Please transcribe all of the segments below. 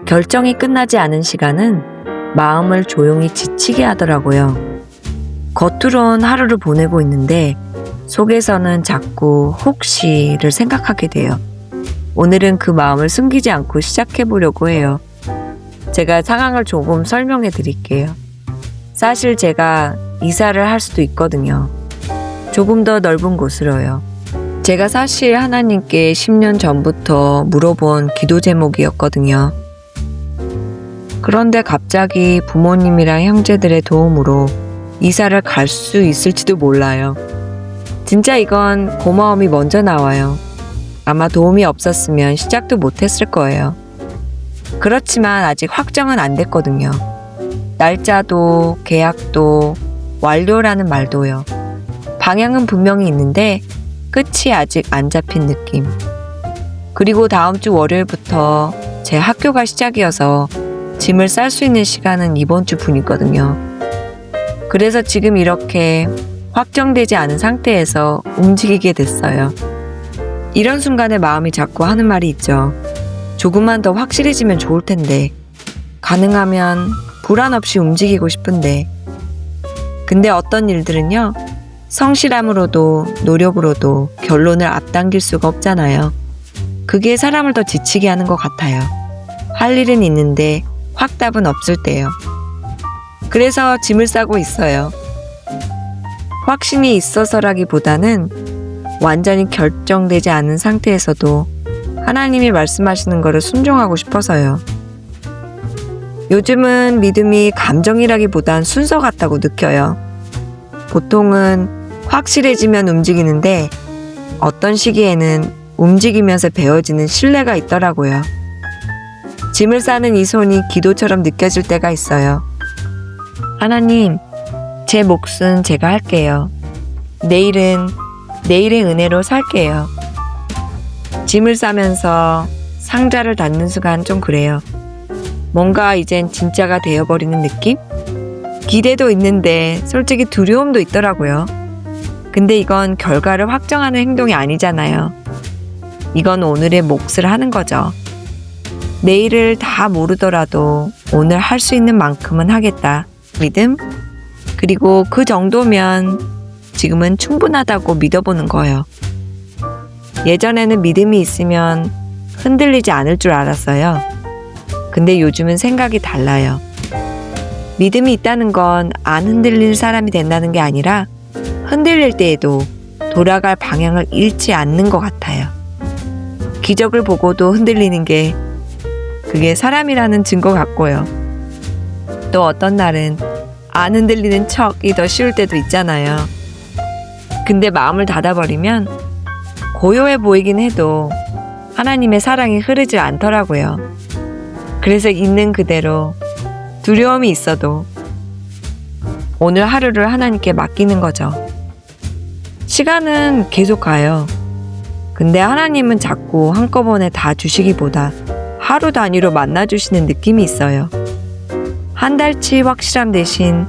결정이 끝나지 않은 시간은 마음을 조용히 지치게 하더라고요. 겉으론 하루를 보내고 있는데 속에서는 자꾸 혹시를 생각하게 돼요. 오늘은 그 마음을 숨기지 않고 시작해 보려고 해요. 제가 상황을 조금 설명해 드릴게요. 사실 제가 이사를 할 수도 있거든요. 조금 더 넓은 곳으로요. 제가 사실 하나님께 10년 전부터 물어본 기도 제목이었거든요. 그런데 갑자기 부모님이랑 형제들의 도움으로 이사를 갈 수 있을지도 몰라요. 진짜 이건 고마움이 먼저 나와요. 아마 도움이 없었으면 시작도 못했을 거예요. 그렇지만 아직 확정은 안 됐거든요. 날짜도 계약도 완료라는 말도요. 방향은 분명히 있는데 끝이 아직 안 잡힌 느낌. 그리고 다음 주 월요일부터 제 학교가 시작이어서 짐을 쌀 수 있는 시간은 이번 주 분이거든요. 그래서 지금 이렇게 확정되지 않은 상태에서 움직이게 됐어요. 이런 순간에 마음이 자꾸 하는 말이 있죠. 조금만 더 확실해지면 좋을 텐데, 가능하면 불안 없이 움직이고 싶은데. 근데 어떤 일들은요, 성실함으로도 노력으로도 결론을 앞당길 수가 없잖아요. 그게 사람을 더 지치게 하는 것 같아요. 할 일은 있는데 확답은 없을 때요. 그래서 짐을 싸고 있어요. 확신이 있어서라기보다는 완전히 결정되지 않은 상태에서도 하나님이 말씀하시는 거를 순종하고 싶어서요. 요즘은 믿음이 감정이라기보단 순서 같다고 느껴요. 보통은 확실해지면 움직이는데 어떤 시기에는 움직이면서 배워지는 신뢰가 있더라고요. 짐을 싸는 이 손이 기도처럼 느껴질 때가 있어요. 하나님, 제 몫은 제가 할게요. 내일은 내일의 은혜로 살게요. 짐을 싸면서 상자를 닫는 순간 좀 그래요. 뭔가 이젠 진짜가 되어버리는 느낌? 기대도 있는데 솔직히 두려움도 있더라고요. 근데 이건 결과를 확정하는 행동이 아니잖아요. 이건 오늘의 몫을 하는 거죠. 내일을 다 모르더라도 오늘 할 수 있는 만큼은 하겠다. 믿음? 그리고 그 정도면 지금은 충분하다고 믿어보는 거예요. 예전에는 믿음이 있으면 흔들리지 않을 줄 알았어요. 근데 요즘은 생각이 달라요. 믿음이 있다는 건 안 흔들릴 사람이 된다는 게 아니라 흔들릴 때에도 돌아갈 방향을 잃지 않는 것 같아요. 기적을 보고도 흔들리는 게 그게 사람이라는 증거 같고요. 또 어떤 날은 안 흔들리는 척이 더 쉬울 때도 있잖아요. 근데 마음을 닫아버리면 고요해 보이긴 해도 하나님의 사랑이 흐르지 않더라고요. 그래서 있는 그대로 두려움이 있어도 오늘 하루를 하나님께 맡기는 거죠. 시간은 계속 가요. 근데 하나님은 자꾸 한꺼번에 다 주시기보다 하루 단위로 만나주시는 느낌이 있어요. 한 달치 확실함 대신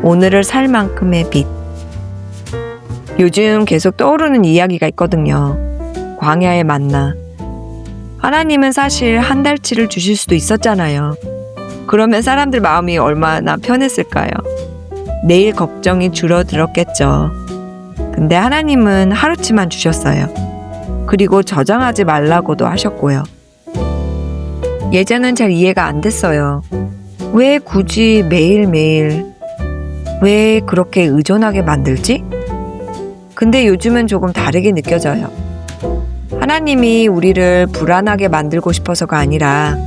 오늘을 살 만큼의 빛. 요즘 계속 떠오르는 이야기가 있거든요. 광야의 만나. 하나님은 사실 한 달치를 주실 수도 있었잖아요. 그러면 사람들 마음이 얼마나 편했을까요? 내일 걱정이 줄어들었겠죠. 근데 하나님은 하루치만 주셨어요. 그리고 저장하지 말라고도 하셨고요. 예전엔 잘 이해가 안 됐어요. 왜 굳이 매일매일 왜 그렇게 의존하게 만들지? 근데 요즘은 조금 다르게 느껴져요. 하나님이 우리를 불안하게 만들고 싶어서가 아니라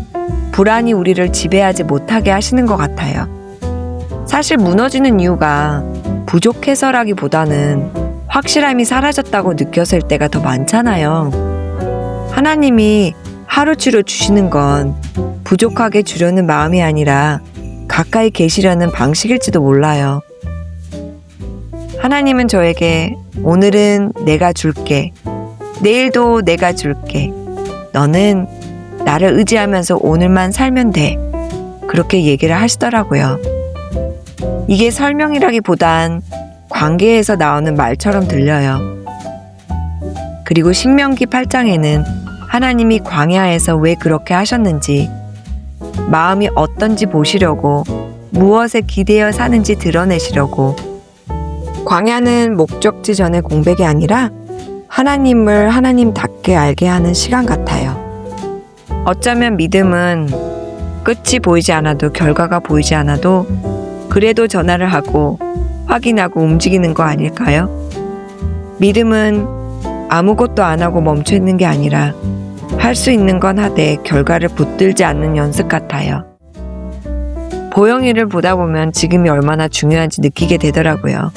불안이 우리를 지배하지 못하게 하시는 것 같아요. 사실 무너지는 이유가 부족해서라기보다는 확실함이 사라졌다고 느꼈을 때가 더 많잖아요. 하나님이 하루치로 주시는 건 부족하게 주려는 마음이 아니라 가까이 계시려는 방식일지도 몰라요. 하나님은 저에게 오늘은 내가 줄게. 내일도 내가 줄게. 너는 나를 의지하면서 오늘만 살면 돼. 그렇게 얘기를 하시더라고요. 이게 설명이라기보단 관계에서 나오는 말처럼 들려요. 그리고 신명기 8장에는 하나님이 광야에서 왜 그렇게 하셨는지 마음이 어떤지 보시려고, 무엇에 기대어 사는지 드러내시려고. 광야는 목적지 전의 공백이 아니라 하나님을 하나님답게 알게 하는 시간 같아요. 어쩌면 믿음은 끝이 보이지 않아도, 결과가 보이지 않아도 그래도 전화를 하고 확인하고 움직이는 거 아닐까요? 믿음은 아무것도 안 하고 멈춰 있는 게 아니라 할 수 있는 건 하되 결과를 붙들지 않는 연습 같아요. 보영이를 보다 보면 지금이 얼마나 중요한지 느끼게 되더라고요.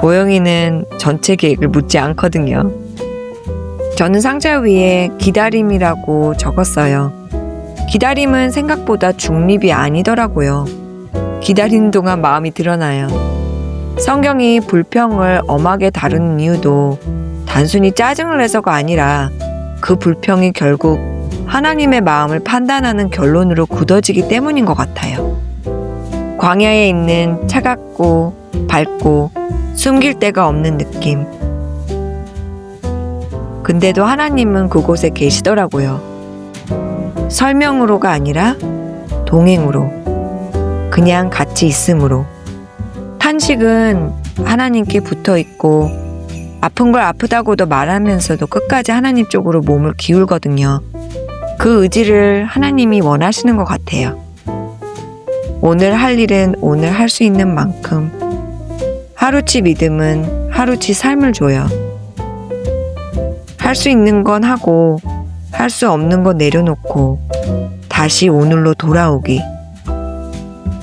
보영이는 전체 계획을 묻지 않거든요. 저는 상자 위에 기다림이라고 적었어요. 기다림은 생각보다 중립이 아니더라고요. 기다리는 동안 마음이 드러나요. 성경이 불평을 엄하게 다루는 이유도 단순히 짜증을 내서가 아니라 그 불평이 결국 하나님의 마음을 판단하는 결론으로 굳어지기 때문인 것 같아요. 광야에 있는 차갑고 밝고 숨길 데가 없는 느낌. 근데도 하나님은 그곳에 계시더라고요. 설명으로가 아니라 동행으로, 그냥 같이 있음으로. 탄식은 하나님께 붙어 있고 아픈 걸 아프다고도 말하면서도 끝까지 하나님 쪽으로 몸을 기울거든요. 그 의지를 하나님이 원하시는 것 같아요. 오늘 할 일은 오늘 할 수 있는 만큼, 하루치 믿음은 하루치 삶을 줘요. 할 수 있는 건 하고 할 수 없는 건 내려놓고 다시 오늘로 돌아오기.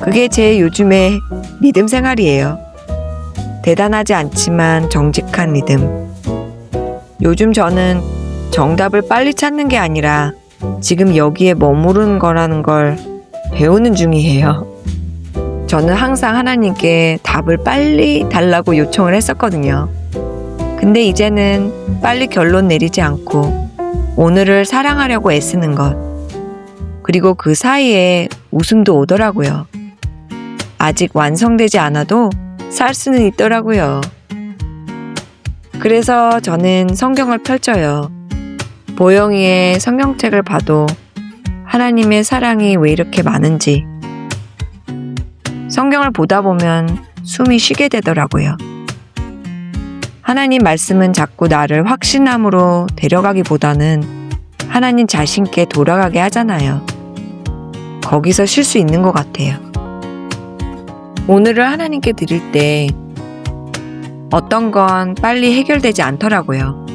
그게 제 요즘의 믿음 생활이에요. 대단하지 않지만 정직한 믿음. 요즘 저는 정답을 빨리 찾는 게 아니라 지금 여기에 머무르는 거라는 걸 배우는 중이에요. 저는 항상 하나님께 답을 빨리 달라고 요청을 했었거든요. 근데 이제는 빨리 결론 내리지 않고 오늘을 사랑하려고 애쓰는 것. 그리고 그 사이에 웃음도 오더라고요. 아직 완성되지 않아도 살 수는 있더라고요. 그래서 저는 성경을 펼쳐요. 보영이의 성경책을 봐도 하나님의 사랑이 왜 이렇게 많은지 성경을 보다 보면 숨이 쉬게 되더라고요. 하나님 말씀은 자꾸 나를 확신함으로 데려가기보다는 하나님 자신께 돌아가게 하잖아요. 거기서 쉴 수 있는 것 같아요. 오늘을 하나님께 드릴 때 어떤 건 빨리 해결되지 않더라고요.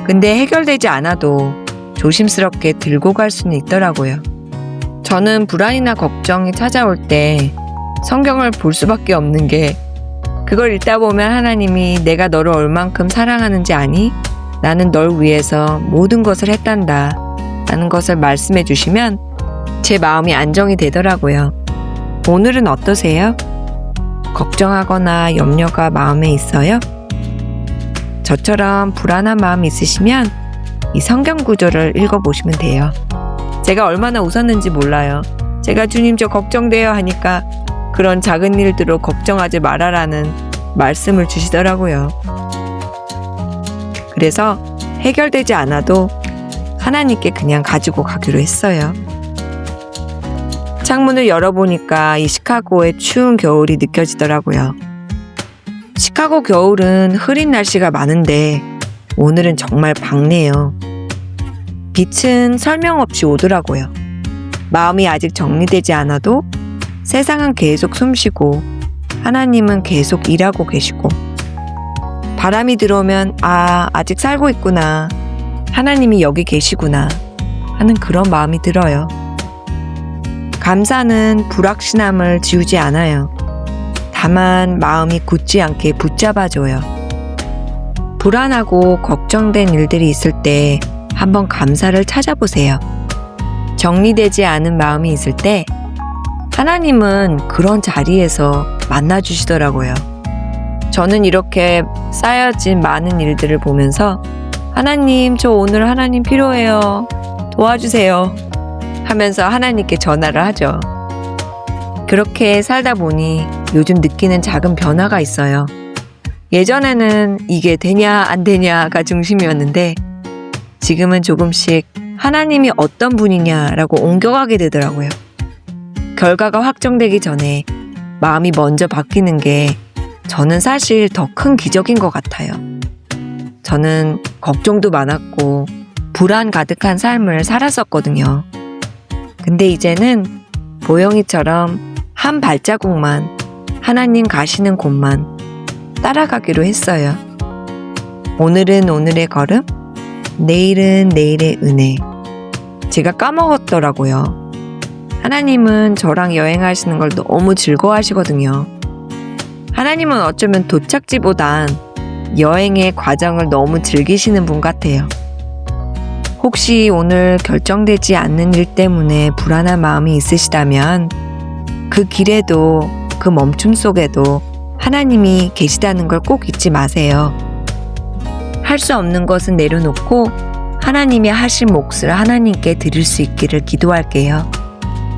근데 해결되지 않아도 조심스럽게 들고 갈 수는 있더라고요. 저는 불안이나 걱정이 찾아올 때 성경을 볼 수밖에 없는 게, 그걸 읽다 보면 하나님이 내가 너를 얼만큼 사랑하는지 아니? 나는 널 위해서 모든 것을 했단다 라는 것을 말씀해 주시면 제 마음이 안정이 되더라고요. 오늘은 어떠세요? 걱정하거나 염려가 마음에 있어요? 저처럼 불안한 마음이 있으시면 이 성경 구절을 읽어보시면 돼요. 제가 얼마나 웃었는지 몰라요. 제가 주님 저 걱정돼요 하니까 그런 작은 일들로 걱정하지 말아라는 말씀을 주시더라고요. 그래서 해결되지 않아도 하나님께 그냥 가지고 가기로 했어요. 창문을 열어보니까 이 시카고의 추운 겨울이 느껴지더라고요. 시카고 겨울은 흐린 날씨가 많은데 오늘은 정말 밝네요. 빛은 설명 없이 오더라고요. 마음이 아직 정리되지 않아도 세상은 계속 숨쉬고 하나님은 계속 일하고 계시고, 바람이 들어오면 아직 살고 있구나, 하나님이 여기 계시구나 하는 그런 마음이 들어요. 감사는 불확신함을 지우지 않아요. 다만 마음이 굳지 않게 붙잡아줘요. 불안하고 걱정된 일들이 있을 때 한번 감사를 찾아보세요. 정리되지 않은 마음이 있을 때 하나님은 그런 자리에서 만나주시더라고요. 저는 이렇게 쌓여진 많은 일들을 보면서 하나님, 저 오늘 하나님 필요해요, 도와주세요 하면서 하나님께 전화를 하죠. 그렇게 살다 보니 요즘 느끼는 작은 변화가 있어요. 예전에는 이게 되냐 안 되냐가 중심이었는데 지금은 조금씩 하나님이 어떤 분이냐라고 옮겨가게 되더라고요. 결과가 확정되기 전에 마음이 먼저 바뀌는 게 저는 사실 더 큰 기적인 것 같아요. 저는 걱정도 많았고 불안 가득한 삶을 살았었거든요. 근데 이제는 보영이처럼 한 발자국만 하나님 가시는 곳만 따라가기로 했어요. 오늘은 오늘의 걸음, 내일은 내일의 은혜. 제가 까먹었더라고요. 하나님은 저랑 여행하시는 걸 너무 즐거워하시거든요. 하나님은 어쩌면 도착지보단 여행의 과정을 너무 즐기시는 분 같아요. 혹시 오늘 결정되지 않는 일 때문에 불안한 마음이 있으시다면 그 길에도 그 멈춤 속에도 하나님이 계시다는 걸 꼭 잊지 마세요. 할 수 없는 것은 내려놓고 하나님이 하신 몫을 하나님께 드릴 수 있기를 기도할게요.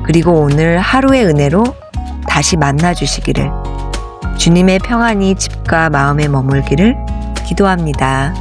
그리고 오늘 하루의 은혜로 다시 만나주시기를, 주님의 평안이 집과 마음에 머물기를 기도합니다.